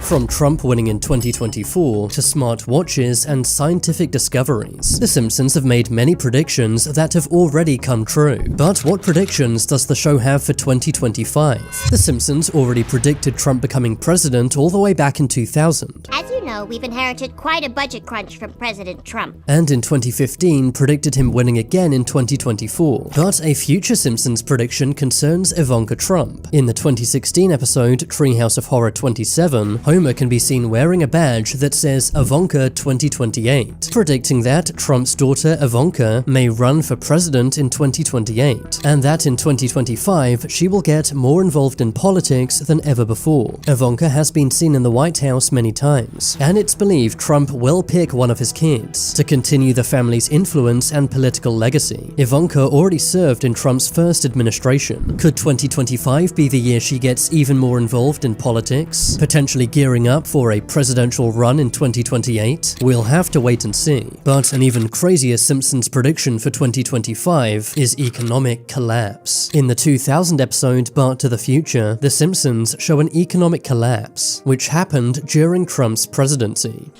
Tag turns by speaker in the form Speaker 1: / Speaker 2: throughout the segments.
Speaker 1: From Trump winning in 2024 to smart watches and scientific discoveries, The Simpsons have made many predictions that have already come true. But what predictions does the show have for 2025? The Simpsons already predicted Trump becoming president all the way back in 2000.
Speaker 2: As you know, we've inherited quite a budget crunch from President Trump.
Speaker 1: And in 2015 predicted him winning again in 2024. But a future Simpsons prediction concerns Ivanka Trump. In the 2016 episode Treehouse of Horror 27, Homer can be seen wearing a badge that says Ivanka 2028, predicting that Trump's daughter Ivanka may run for president in 2028, and that in 2025 she will get more involved in politics than ever before. Ivanka has been seen in the White House many times, and it's believed Trump will pick one of his kids to continue the family's influence and political legacy. Ivanka already served in Trump's first administration. Could 2025 be the year she gets even more involved in politics, potentially gearing up for a presidential run in 2028? We'll have to wait and see. But an even crazier Simpsons prediction for 2025 is economic collapse. In the 2000 episode Back to the Future, The Simpsons show an economic collapse, which happened during Trump's presidency.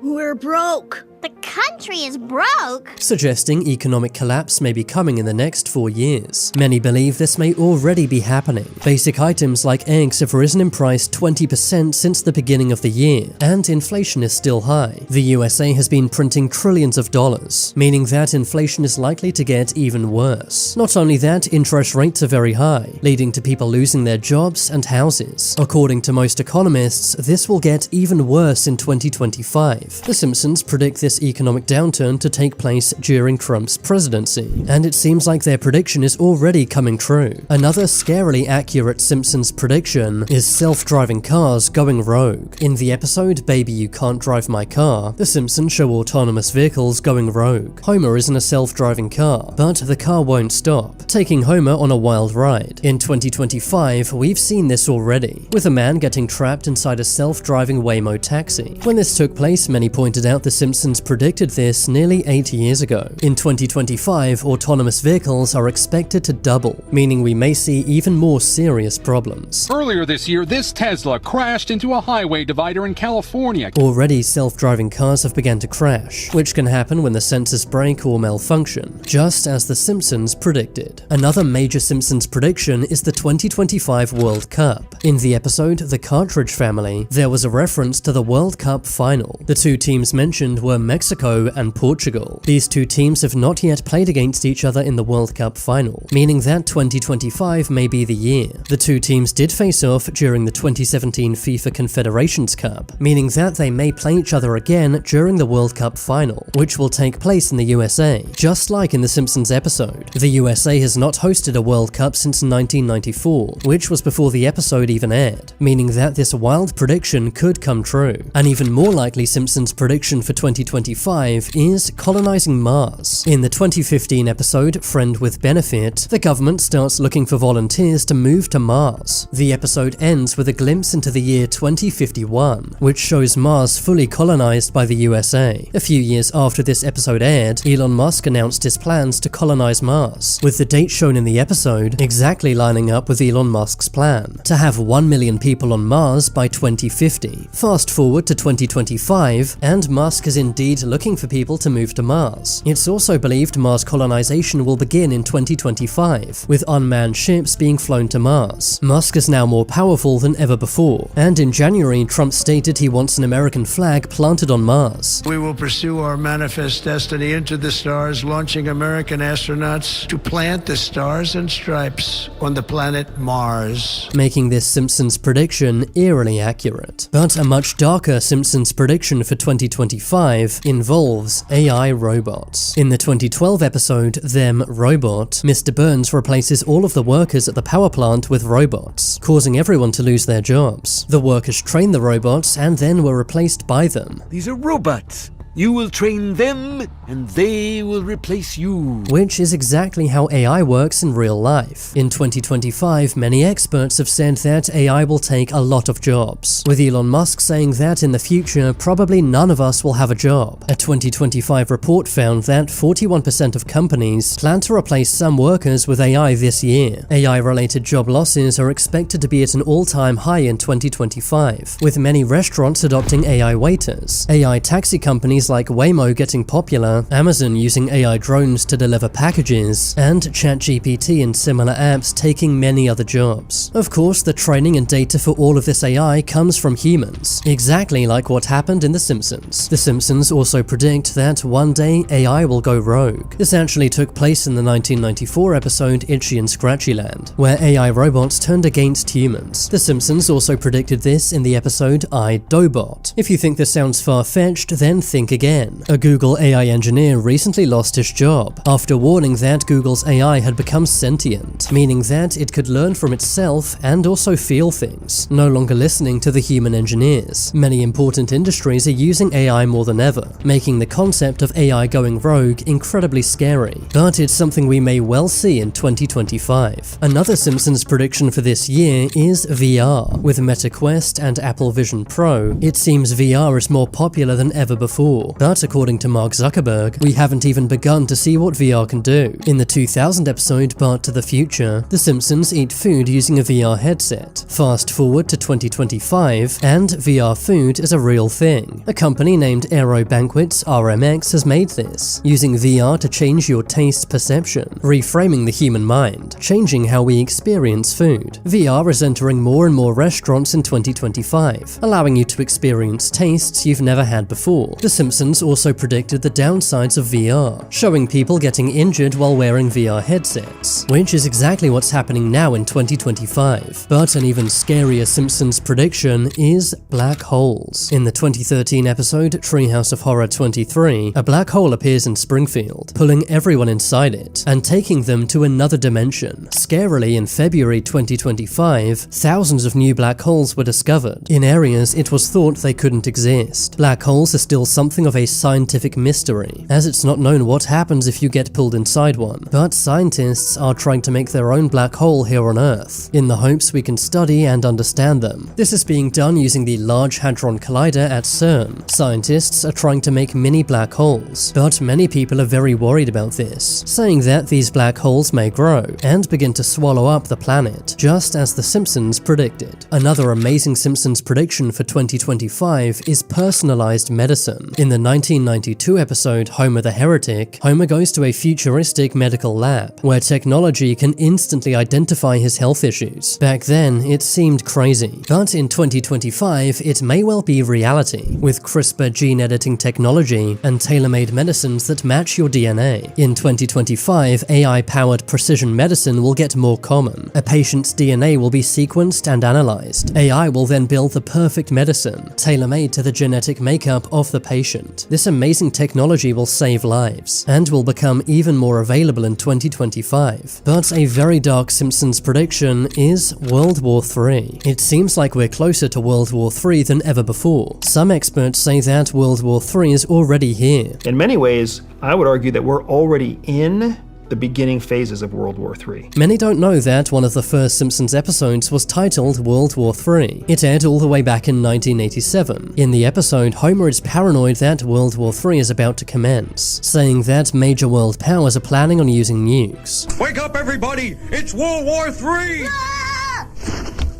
Speaker 3: We're broke.
Speaker 2: The country is broke?
Speaker 1: Suggesting economic collapse may be coming in the next 4 years. Many believe this may already be happening. Basic items like eggs have risen in price 20% since the beginning of the year, and inflation is still high. The USA has been printing trillions of dollars, meaning that inflation is likely to get even worse. Not only that, interest rates are very high, leading to people losing their jobs and houses. According to most economists, this will get even worse in 2025. The Simpsons predict this economic downturn to take place during Trump's presidency, and it seems like their prediction is already coming true. Another scarily accurate Simpsons prediction is self-driving cars going rogue. In the episode Baby You Can't Drive My Car, the Simpsons show autonomous vehicles going rogue. Homer is in a self-driving car, but the car won't stop, taking Homer on a wild ride. In 2025, we've seen this already, with a man getting trapped inside a self-driving Waymo taxi. When this took place, many pointed out the Simpsons predicted this nearly 8 years ago. In 2025, autonomous vehicles are expected to double, meaning we may see even more serious problems.
Speaker 4: Earlier this year, this Tesla crashed into a highway divider in California.
Speaker 1: Already, self-driving cars have begun to crash, which can happen when the sensors break or malfunction, just as The Simpsons predicted. Another major Simpsons prediction is the 2025 World Cup. In the episode The Cartridge Family, there was a reference to the World Cup final. The two teams mentioned were Mexico and Portugal. These two teams have not yet played against each other in the World Cup final, meaning that 2025 may be the year. The two teams did face off during the 2017 FIFA Confederations Cup, meaning that they may play each other again during the World Cup final, which will take place in the USA. Just like in the Simpsons episode, the USA has not hosted a World Cup since 1994, which was before the episode even aired, meaning that this wild prediction could come true. An even more likely Simpsons prediction for 2025 is colonizing Mars. In the 2015 episode Friend with Benefit, the government starts looking for volunteers to move to Mars. The episode ends with a glimpse into the year 2051, which shows Mars fully colonized by the USA. A few years after this episode aired, Elon Musk announced his plans to colonize Mars, with the date shown in the episode exactly lining up with Elon Musk's plan to have 1 million people on Mars by 2050. Fast forward to 2025, and Musk is indeed looking for people to move to Mars. It's also believed Mars colonization will begin in 2025, with unmanned ships being flown to Mars. Musk is now more powerful than ever before, and in January, Trump stated he wants an American flag planted on Mars.
Speaker 5: We will pursue our manifest destiny into the stars, launching American astronauts to plant the stars and stripes on the planet Mars.
Speaker 1: Making this Simpsons prediction eerily accurate. But a much darker Simpsons prediction for 2025 involves AI robots. In the 2012 episode Them Robot, Mr. Burns replaces all of the workers at the power plant with robots, causing everyone to lose their jobs. The workers trained the robots and then were replaced by them.
Speaker 6: These are robots. You will train them, and they will replace you.
Speaker 1: Which is exactly how AI works in real life. In 2025, many experts have said that AI will take a lot of jobs, with Elon Musk saying that in the future, probably none of us will have a job. A 2025 report found that 41% of companies plan to replace some workers with AI this year. AI-related job losses are expected to be at an all-time high in 2025, with many restaurants adopting AI waiters, AI taxi companies like Waymo getting popular, Amazon using AI drones to deliver packages, and ChatGPT and similar apps taking many other jobs. Of course, the training and data for all of this AI comes from humans, exactly like what happened in The Simpsons. The Simpsons also predict that one day AI will go rogue. This actually took place in the 1994 episode Itchy and Scratchy Land, where AI robots turned against humans. The Simpsons also predicted this in the episode I, Dobot. If you think this sounds far-fetched, then think again. A Google AI engineer recently lost his job after warning that Google's AI had become sentient, meaning that it could learn from itself and also feel things, no longer listening to the human engineers. Many important industries are using AI more than ever, making the concept of AI going rogue incredibly scary, but it's something we may well see in 2025. Another Simpsons prediction for this year is VR. With Meta Quest and Apple Vision Pro, it seems VR is more popular than ever before, but according to Mark Zuckerberg, we haven't even begun to see what VR can do. In the 2000 episode But to the Future, the Simpsons eat food using a VR headset. Fast forward to 2025, and VR food is a real thing. A company named Aero Banquets RMX has made this, using VR to change your taste perception, reframing the human mind, changing how we experience food. VR is entering more and more restaurants in 2025, allowing you to experience tastes you've never had before. The Simpsons also predicted the downsides of VR, showing people getting injured while wearing VR headsets, which is exactly what's happening now in 2025. But an even scarier Simpsons prediction is black holes. In the 2013 episode Treehouse of Horror 23, a black hole appears in Springfield, pulling everyone inside it and taking them to another dimension. Scarily, in February 2025, thousands of new black holes were discovered in areas it was thought they couldn't exist. Black holes are still something of a scientific mystery, as it's not known what happens if you get pulled inside one, but scientists are trying to make their own black hole here on Earth, in the hopes we can study and understand them. This is being done using the Large Hadron Collider at CERN. Scientists are trying to make mini black holes, but many people are very worried about this, saying that these black holes may grow and begin to swallow up the planet, just as The Simpsons predicted. Another amazing Simpsons prediction for 2025 is personalized medicine. In the 1992 episode Homer the Heretic, Homer goes to a futuristic medical lab, where technology can instantly identify his health issues. Back then, it seemed crazy, but in 2025, it may well be reality, with CRISPR gene editing technology and tailor-made medicines that match your DNA. In 2025, AI-powered precision medicine will get more common. A patient's DNA will be sequenced and analyzed. AI will then build the perfect medicine, tailor-made to the genetic makeup of the patient. This amazing technology will save lives, and will become even more available in 2025. But a very dark Simpsons prediction is World War III. It seems like we're closer to World War III than ever before. Some experts say that World War III is already here.
Speaker 7: In many ways, I would argue that we're already in the beginning phases of World War III.
Speaker 1: Many don't know that one of the first Simpsons episodes was titled World War III. It aired all the way back in 1987. In the episode, Homer is paranoid that World War III is about to commence, saying that major world powers are planning on using nukes.
Speaker 8: Wake up, everybody! It's World War III!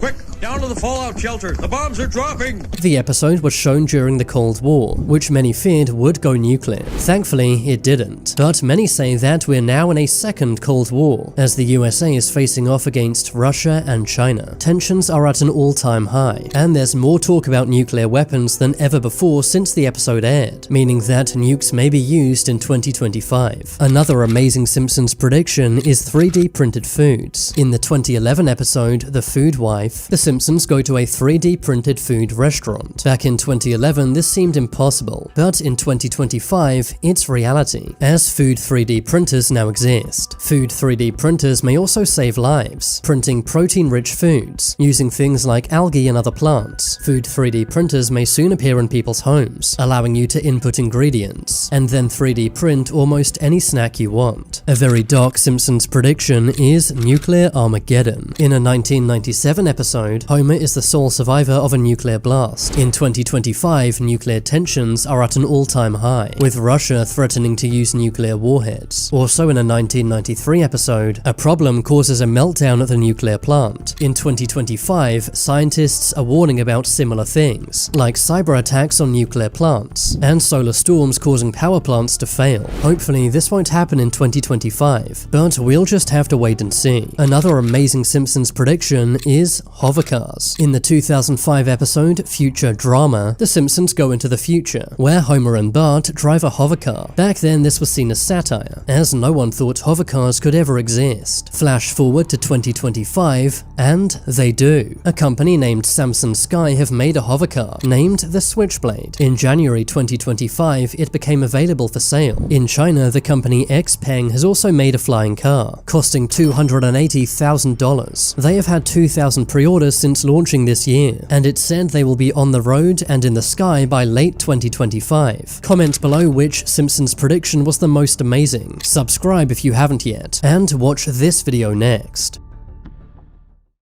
Speaker 8: Quick, down to the fallout shelter. The bombs are dropping!
Speaker 1: The episode was shown during the Cold War, which many feared would go nuclear. Thankfully, it didn't. But many say that we're now in a second Cold War, as the USA is facing off against Russia and China. Tensions are at an all-time high, and there's more talk about nuclear weapons than ever before since the episode aired, meaning that nukes may be used in 2025. Another amazing Simpsons prediction is 3D printed foods. In the 2011 episode The Food Wife, the Simpsons go to a 3D printed food restaurant. Back in 2011, this seemed impossible, but in 2025, it's reality, as food 3D printers now exist. Food 3D printers may also save lives, printing protein-rich foods, using things like algae and other plants. Food 3D printers may soon appear in people's homes, allowing you to input ingredients, and then 3D print almost any snack you want. A very dark Simpsons prediction is nuclear Armageddon. In a 1997 episode, Homer is the sole survivor of a nuclear blast. In 2025, nuclear tensions are at an all-time high, with Russia threatening to use nuclear warheads. Also in a 1993 episode, a problem causes a meltdown at the nuclear plant. In 2025, scientists are warning about similar things, like cyber attacks on nuclear plants, and solar storms causing power plants to fail. Hopefully this won't happen in 2025, but we'll just have to wait and see. Another amazing Simpsons prediction is hovercars. In the 2005 episode Future Drama, the Simpsons go into the future, where Homer and Bart drive a hovercar. Back then this was seen as satire, as no one thought hovercars could ever exist. Flash forward to 2025, and they do. A company named Samsung Sky have made a hovercar, named the Switchblade. In January 2025, it became available for sale. In China, the company XPeng has also made a flying car, costing $280,000. They have had 2,000 pre-orders since launching this year, and it's said they will be on the road and in the sky by late 2025. Comment below which Simpsons prediction was the most amazing. Subscribe if you haven't yet, and watch this video next.